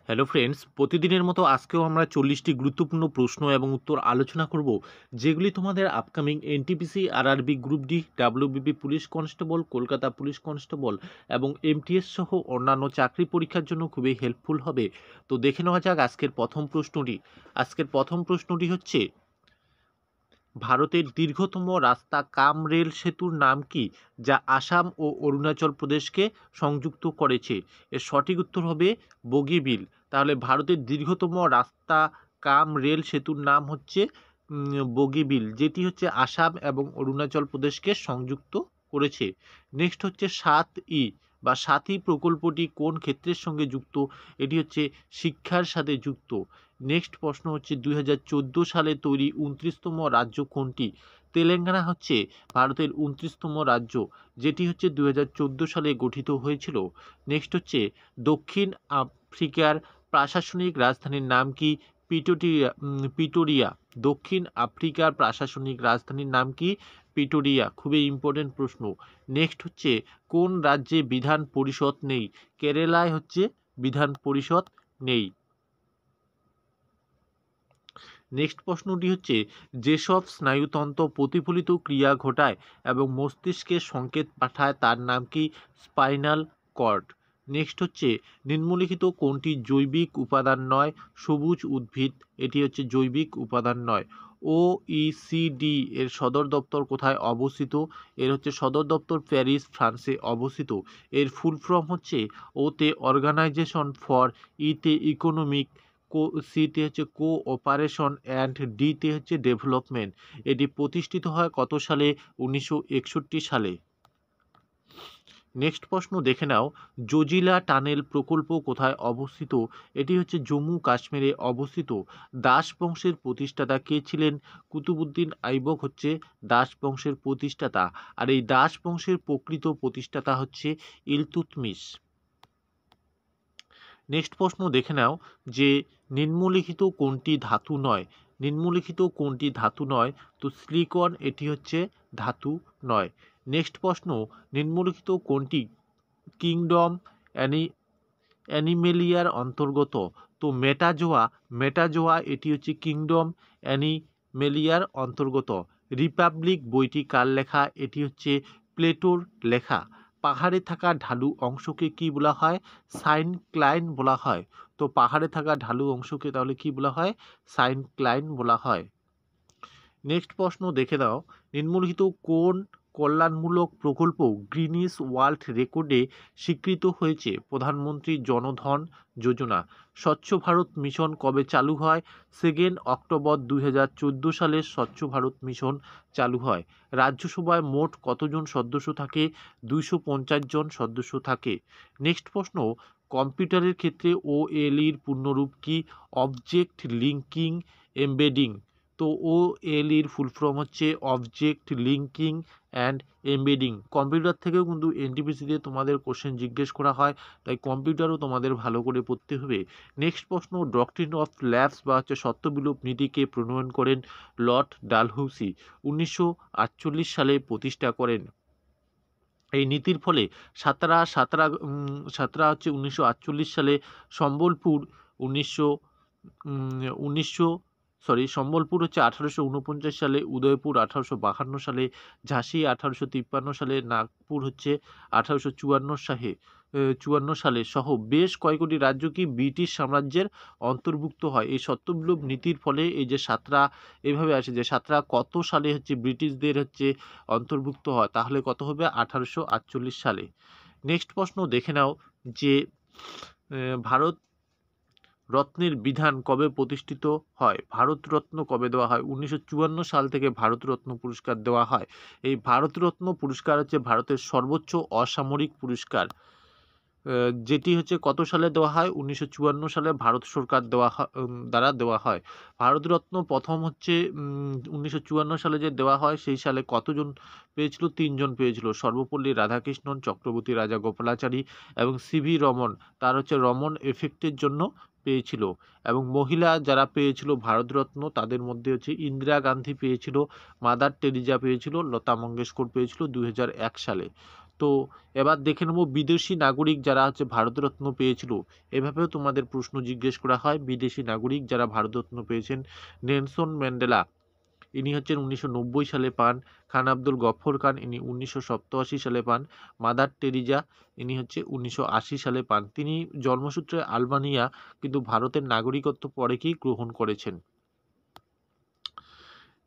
Hello friends, প্রতিদিনের মতো আজকেও আমরা 40টি গুরুত্বপূর্ণ প্রশ্ন এবং উত্তর আলোচনা করব, যেগুলি তোমাদের upcoming NTPC, RRB group D, WBP police constable, Kolkata police constable এবং এমটিএস সহ অন্যান্য চাকরি পরীক্ষার জন্য খুবই হেল্পফুল হবে। তো দেখে নেওয়া যাক আজকের প্রথম প্রশ্নটি। আজকের প্রথম প্রশ্নটি হচ্ছে, ভারতের দীর্ঘতম রাস্তা কাম রেল সেতুর নাম কি, যা আসাম ও অরুণাচল প্রদেশকে সংযুক্ত করেছে? এর সঠিক উত্তর হবে বগিবিল। তাহলে ভারতের দীর্ঘতম রাস্তা কাম রেল সেতুর নাম হচ্ছে বগিবিল, যেটি হচ্ছে আসাম এবং অরুণাচল প্রদেশকে সংযুক্ত করেছে। নেক্সট হচ্ছে 7ই বা 7ই প্রকল্পটি কোন ক্ষেত্রের সঙ্গে যুক্ত? এটি হচ্ছে শিক্ষার সাথে যুক্ত। নেক্সট প্রশ্ন হচ্ছে, 2014 সালে তৈরি 29তম রাজ্য কোনটি? তেলেঙ্গানা হচ্ছে ভারতের 29তম রাজ্য, যেটি হচ্ছে 2014 সালে গঠিত হয়েছিল। নেক্সট হচ্ছে, দক্ষিণ আফ্রিকার প্রশাসনিক রাজধানীর নাম কি? পিটোরিয়া। দক্ষিণ আফ্রিকার প্রশাসনিক রাজধানীর নাম কি? পিটোরিয়া। খুবই ইম্পর্টেন্ট প্রশ্ন। নেক্সট হচ্ছে, কোন রাজ্যে বিধান পরিষদ নেই? কেরালায় হচ্ছে বিধান পরিষদ নেই। নেক্সট প্রশ্নটি হচ্ছে, যেসব স্নায়ুতন্ত্র প্রতিফলিত ক্রিয়া ঘটায় এবং মস্তিষ্কে সংকেত পাঠায় তার নাম কি? Spinal cord. নেক্সট হচ্ছে, নিম্নলিখিত কোনটি জৈবিক উপাদান নয়? সবুজ উদ্ভিদ এটি হচ্ছে জৈবিক উপাদান নয়। ওইসিডি এর সদর দপ্তর কোথায় অবস্থিত? এর হচ্ছে সদর দপ্তর প্যারিস, ফ্রান্সে অবস্থিত। এর ফুল ফর্ম হচ্ছে, ওতে অর্গানাইজেশন ফর, ইতে ইকোনমিক, সিতে হচ্ছে কোঅপারেশন অ্যান্ড ডিতে হচ্ছে ডেভেলপমেন্ট। এটি প্রতিষ্ঠিত হয় কত সালে? 1961 সালে। নেক্সট প্রশ্ন দেখে নাও, জজিলা টানেল প্রকল্প কোথায় অবস্থিত? এটি হচ্ছে জম্মু কাশ্মীরে অবস্থিত। দাস বংশের প্রতিষ্ঠাতা কে ছিলেন? কুতুবুদ্দিন আইবক হচ্ছে দাস বংশের প্রতিষ্ঠাতা। আর এই দাস বংশের প্রকৃত প্রতিষ্ঠাতা হচ্ছে ইলতুৎমিশ। নেক্সট প্রশ্ন দেখে নাও যে, নিম্নলিখিত কোনটি ধাতু নয়? নিম্নলিখিত কোনটি ধাতু নয়? তো সিলিকন এটি হচ্ছে ধাতু নয়। নেক্সট প্রশ্ন, নিম্নলিখিত কোনটি কিংডম অ্যানিমেলিয়ার অন্তর্গত? তো মেটাজোয়া এটি হচ্ছে কিংডম অ্যানিমেলিয়ার অন্তর্গত। রিপাবলিক বইটি কার লেখা? এটি হচ্ছে প্লেটোর লেখা। পাহাড়ে থাকা ঢালু অংশকে কি বলা হয়? সাইনক্লাইন বলা হয়। তো পাহাড়ে থাকা ঢালু অংশকে তাহলে কি বলা হয়? সাইনক্লাইন বলা হয়। নেক্সট প্রশ্ন দেখে দাও, নিম্নলিখিত কোন কল্যাণমূলক প্রকল্প গ্রিনিস ওয়ার্ল্ড রেকর্ডে স্বীকৃত হয়েছে? প্রধানমন্ত্রী জনধন যোজনা। স্বচ্ছ ভারত মিশন কবে চালু হয়? 2 অক্টোবর 2014 সালে স্বচ্ছ ভারত মিশন চালু হয়। রাজ্যসভায় মোট কতজন সদস্য থাকে? 250 জন সদস্য থাকে। নেক্সট প্রশ্ন, কম্পিউটারের ক্ষেত্রে ওএলইর পূর্ণরূপ কি? Object linking embedding. তো ওএলইর ফুল ফর্ম হচ্ছে object linking and embedding. Computer থেকেও কিন্তু এনটিপিসিতে তোমাদের কোশ্চেন জিজ্ঞেস করা হয়, তাই কম্পিউটারও তোমাদের ভালো করে পড়তে হবে। নেক্সট প্রশ্ন, ডক্ট্রিন অফ ল্যাবস বা হচ্ছে সত্যবিলোপ নীতিকে প্রণয়ন করেন লর্ড ডালহৌসি। 1948 সালে প্রতিষ্ঠা করেন। এই নীতির ফলে সাতরা হচ্ছে 1948 সালে, সম্বলপুর সম্বলপুর হচ্ছে 1849 সালে, উদয়পুর 1852 সালে, ঝাঁসি 1853 সালে, নাগপুর হচ্ছে 1854 সালে সহ বেশ কয়েকটি রাজ্য কি ব্রিটিশ সাম্রাজ্যের অন্তর্ভুক্ত হয়। এই সত্যবিলোপ নীতির ফলে এই যে সাতরা এভাবে আসে যে সাতরা কত সালে হচ্ছে ব্রিটিশদের হচ্ছে অন্তর্ভুক্ত হয়, তাহলে কত হবে? 1848 সালে। নেক্সট প্রশ্ন দেখে নাও যে, ভারত রত্নের বিধান কবে প্রতিষ্ঠিত হয়? ভারতরত্ন কবে দেওয়া হয়? 1954 সাল থেকে ভারতরত্ন পুরস্কার দেওয়া হয়। এই ভারতরত্ন পুরস্কার হচ্ছে ভারতের সর্বোচ্চ অসামরিক পুরস্কার, যেটি হচ্ছে কত সালে দেওয়া হয়? 1954 সালে ভারত সরকার দ্বারা দেওয়া হয়। ভারতরত্ন প্রথম হচ্ছে 1954 সালে যে দেওয়া হয়, সেই সালে কতজন পেয়েছিল? 3 জন পেয়েছিল। সর্বপল্লী রাধাকৃষ্ণন, চক্রবর্তী রাজা গোপালাচারী এবং সিভি রমন, তার হচ্ছে রমন এফেক্টের জন্য পেয়েছিল। এবং মহিলা যারা পেয়েছিল ভারতরত্ন, তাদের মধ্যে হচ্ছে ইন্দিরা গান্ধী পেয়েছিল, মাদার টেরিজা পেয়েছিল, লতা মঙ্গেশকর পেয়েছিল 2001 সালে। তো এবার দেখে নেব বিদেশি নাগরিক যারা হচ্ছে ভারতরত্ন পেয়েছিল, এভাবেও তোমাদের প্রশ্ন জিজ্ঞেস করা হয়। বিদেশি নাগরিক যারা ভারতরত্ন পেয়েছেন, নেলসন ম্যান্ডেলা ইনি হচ্ছেন 1990 সালে পান, খান আব্দুল গফর খান ইনি 1987 সালে পান, মাদার টেরিজা ইনি হচ্ছে 1980 সালে পান। তিনি জন্মসূত্রে আলবানিয়া, কিন্তু ভারতের নাগরিকত্ব পরে কি গ্রহণ করেছেন।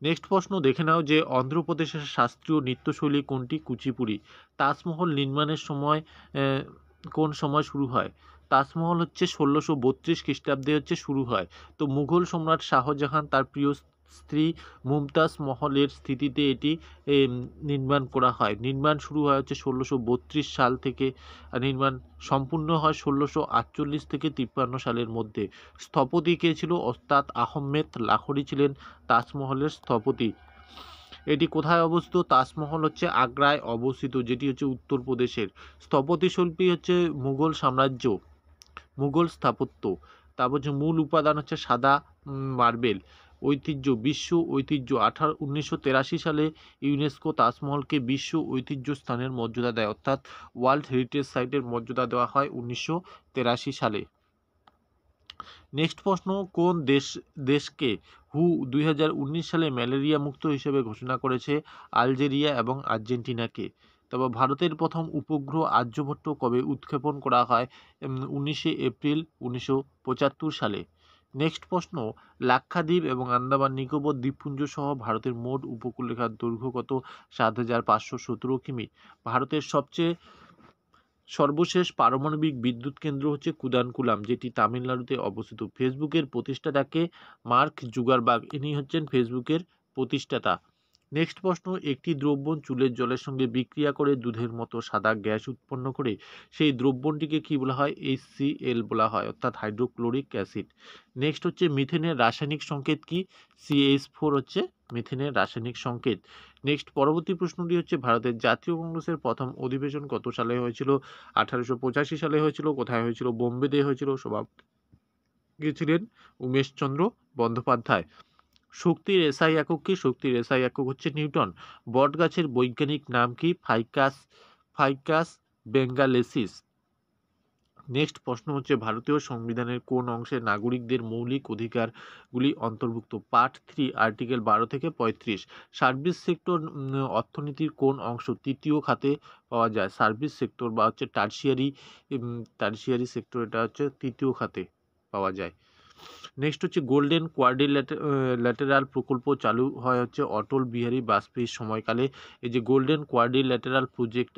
নেক্সট প্রশ্ন দেখে নাও যে অন্ধ্রপ্রদেশের শাস্ত্রীয় নৃত্যশৈলী কোনটি? কুচিপুড়ি। তাজমহল নির্মাণের সময় কোন সময় শুরু হয়? তাজমহল হচ্ছে 1632 খ্রিস্টাব্দে হচ্ছে শুরু হয়। তো মুঘল সম্রাট শাহজাহান তার প্রিয় স্ত্রী মুমতাজ মহলের স্থিতিতে এটি নির্মাণ করা হয়। নির্মাণ শুরু হয় হচ্ছে 1632 সাল থেকে, নির্মাণ সম্পূর্ণ হয় 1648 থেকে 53 সালের মধ্যে। স্থপতি কে ছিল? ওস্তাদ আহমেদ লাহোরি ছিলেন তাজমহলের স্থপতি। এটি কোথায় অবস্থিত? তাজমহল হচ্ছে আগ্রায় অবস্থিত, যেটি হচ্ছে উত্তরপ্রদেশের। স্থপতি শিল্পী হচ্ছে মুঘল সাম্রাজ্য, মুঘল স্থাপত্য। তারপর হচ্ছে মূল উপাদান হচ্ছে সাদা মার্বেল। ঐতিহ্য, বিশ্ব ঐতিহ্য। 1983 সালে ইউনেস্কো তাজমহলকে বিশ্ব ঐতিহ্য স্থানের মর্যাদা দেয়, অর্থাৎ ওয়ার্ল্ড হেরিটেজ সাইটের মর্যাদা দেওয়া হয় 1983 সালে। নেক্সট প্রশ্ন, কোন দেশকে হু 2019 সালে ম্যালেরিয়া মুক্ত হিসেবে ঘোষণা করেছে? আলজেরিয়া এবং আর্জেন্টিনাকে। তবে ভারতের প্রথম উপগ্রহ আর্যভট্ট কবে উৎক্ষেপণ করা হয়? 19 এপ্রিল 1975 সালে। নেক্সট প্রশ্ন, লাক্ষাদ্বীপ এবং আন্দামান নিকোবর দ্বীপপুঞ্জ সহ ভারতের মোট উপকূলরেখার দৈর্ঘ্য কত? 7517 কিমি। ভারতের সর্বশেষ পারমাণবিক বিদ্যুৎ কেন্দ্র হচ্ছে কুদানকুলাম, যেটি তামিলনাড়ুতে অবস্থিত। ফেসবুকের প্রতিষ্ঠাতাকে? মার্ক জুগারবার্গ, ইনি হচ্ছেন ফেসবুকের প্রতিষ্ঠাতা। নেক্সট প্রশ্ন, একটি দ্রবণ চুলের জলের সঙ্গে বিক্রিয়া করে দুধের মতো সাদা গ্যাস উৎপন্ন করে, সেই দ্রবণটিকে কি বলা হয়? HCl বলা হয়, অর্থাৎ হাইড্রোক্লোরিক অ্যাসিড। নেক্সট হচ্ছে মিথেনের রাসায়নিক সংকেত কি? CH4 হচ্ছে মিথেনের রাসায়নিক সংকেত। নেক্সট পরবর্তী প্রশ্নটি হচ্ছে ভারতের জাতীয় কংগ্রেসের প্রথম অধিবেশন কত সালে হয়েছিল? 1885 সালে হয়েছিল। কোথায় হয়েছিল? বোম্বেতে হয়েছিল। সভাপতি ছিলেন উমেশচন্দ্র বন্দ্যোপাধ্যায়। শক্তির এসআই একক কি? শক্তির এসআই একক হচ্ছে নিউটন। বটগাছের বৈজ্ঞানিক নাম কি? ফাইকাস বেঙ্গালেসিস। নেক্সট প্রশ্ন হচ্ছে ভারতীয় সংবিধানের কোন অংশে নাগরিকদের মৌলিক অধিকারগুলি অন্তর্ভুক্ত? পার্ট 3 আর্টিকেল 12 থেকে 35। সার্ভিস সেক্টর অর্থনীতির কোন অংশ তৃতীয় খাতে পাওয়া যায়? সার্ভিস সেক্টর বা হচ্ছে টার্সিয়ারি সেক্টর, এটা হচ্ছে তৃতীয় খাতে পাওয়া যায়। নেক্সট হচ্ছে গোল্ডেন কোয়াড্রিল্যাটেরাল প্রকল্প চালু হয় হচ্ছে অটল বিহারী বাজপেয়ীর সময়কালে। এই যে গোল্ডেন কোয়াড্রিল্যাটেরাল প্রজেক্ট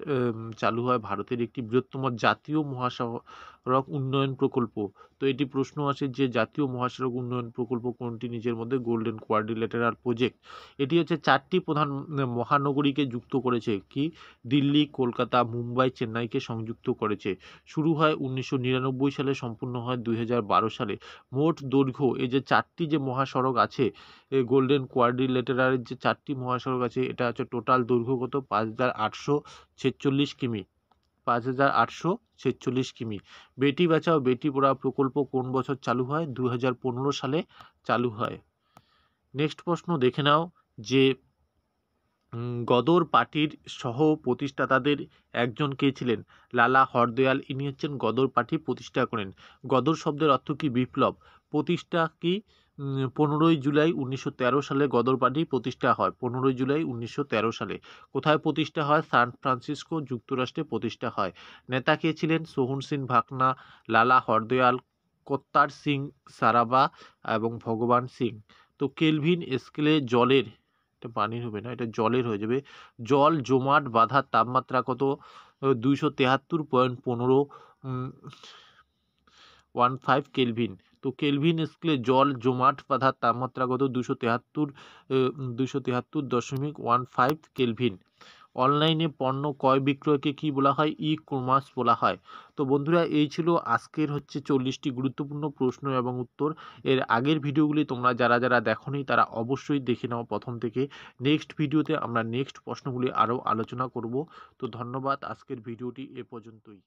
চালু হয় ভারতের একটি বৃহত্তম জাতীয় মহাসড়ক উন্নয়ন প্রকল্প। তো এটি প্রশ্ন আসে যে জাতীয় মহাসড়ক উন্নয়ন প্রকল্প কোনটি নিজের মধ্যে? Golden quadrilateral project. এটি হচ্ছে 4টি প্রধান মহানগরীকে যুক্ত করেছে, কি? দিল্লি, কলকাতা, মুম্বাই, চেন্নাইকে সংযুক্ত করেছে। শুরু হয় 1999 সালে, সম্পূর্ণ হয় 2012 সালে। মোট দৈর্ঘ্য, এই যে 4টি যে মহাসড়ক আছে, এই গোল্ডেন কোয়াড্রিল্যাটেরালের যে 4টি মহাসড়ক আছে, এটা হচ্ছে টোটাল দৈর্ঘ্য কত? 5846 কিমি। 5846 কিমি। বেটি বাঁচাও বেটি পড়াও প্রকল্প কোন বছর চালু হয়? 2015 সালে চালু হয়। নেক্সট প্রশ্ন দেখে নাও যে গদর পার্টির সহ প্রতিষ্ঠাতাদের একজন কে ছিলেন? লালা হরদয়াল, ইনি হচ্ছেন গদর পার্টি প্রতিষ্ঠা করেন। গদর শব্দের অর্থ কি? বিপ্লব। প্রতিষ্ঠা কি? 15ই জুলাই 1913 সালে গদর পার্টি প্রতিষ্ঠা হয়। 15ই জুলাই 1913 সালে। কোথায় প্রতিষ্ঠা হয়? সান ফ্রান্সিসকো, যুক্তরাষ্ট্রে প্রতিষ্ঠা হয়। নেতা কে ছিলেন? সোহন সিং ভাকনা, লালা হরদয়াল, কর্তার সিং সারাভা এবং ভগবান সিং। তো কেলভিন স্কেলে জলের, এটা পানির হবে না, এটা জলের হয়ে যাবে। জল জমাট বাঁধার তাপমাত্রা কত? 273.15 কেলভিন। তো কেলভিন স্কেলে জল জমাট বাঁধার তাপমাত্রা কত? 273.15 কেলভিন। অনলাইনে পণ্য ক্রয় বিক্রয়কে কি বলা হয়? ই-কমার্স বলা হয়। তো বন্ধুরা, এই ছিল আজকের হচ্ছে 40টি গুরুত্বপূর্ণ প্রশ্ন এবং উত্তর। এর আগের ভিডিওগুলি তোমরা যারা যারা দেখোনি তারা অবশ্যই দেখে নাও প্রথম থেকে। নেক্সট ভিডিওতে আমরা নেক্সট প্রশ্নগুলি আরও আলোচনা করব। তো ধন্যবাদ, আজকের ভিডিওটি এ পর্যন্তই।